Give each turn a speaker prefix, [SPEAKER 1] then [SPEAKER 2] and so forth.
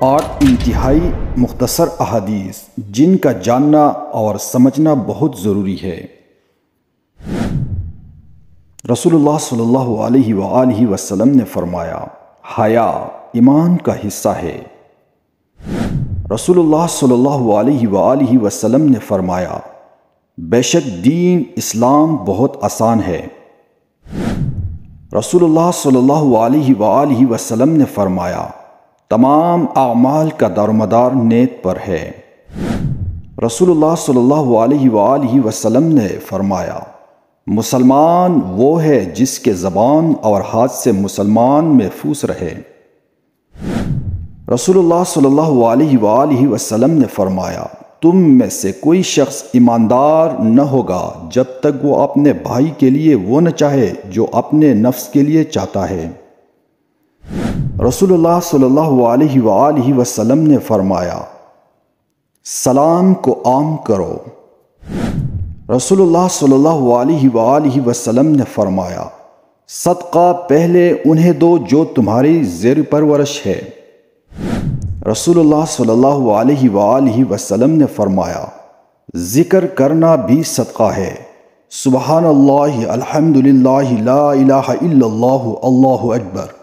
[SPEAKER 1] 8 انتہائی مختصر احادیث جن کا جاننا اور سمجھنا بہت ضروری ہے۔ رسول اللہ صلی اللہ علیہ وآلہ وسلم نے فرمایا، حیا ایمان کا حصہ ہے۔ رسول اللہ صلی اللہ علیہ وآلہ وسلم نے فرمایا، بے شک دین اسلام بہت آسان ہے۔ رسول اللہ صلی اللہ علیہ وآلہ وسلم نے فرمایا، تمام اعمال کا دارومدار نیت پر ہے۔ رسول اللہ صلی اللہ علیہ وآلہ وسلم نے فرمایا، مسلمان وہ ہے جس کے زبان اور ہاتھ سے مسلمان محفوظ رہے۔ رسول اللہ صلی اللہ علیہ وآلہ وسلم نے فرمایا، تم میں سے کوئی شخص ایماندار نہ ہوگا جب تک وہ اپنے بھائی کے لیے وہ نہ چاہے جو اپنے نفس کے لیے چاہتا ہے۔ رسول اللہ صلی اللہ علیہ وآلہ وسلم نے فرمایا، سلام کو عام کرو۔ رسول اللہ صلی اللہ علیہ وآلہ وسلم نے فرمایا، صدقہ پہلے انہیں دو جو تمہاری زیر پرورش ہے۔ رسول اللہ صلی اللہ علیہ وآلہ وسلم نے فرمایا، ذکر کرنا بھی صدقہ ہے۔ سبحان اللہ، الحمدللہ، لا الہ الا اللہ، اللہ اکبر۔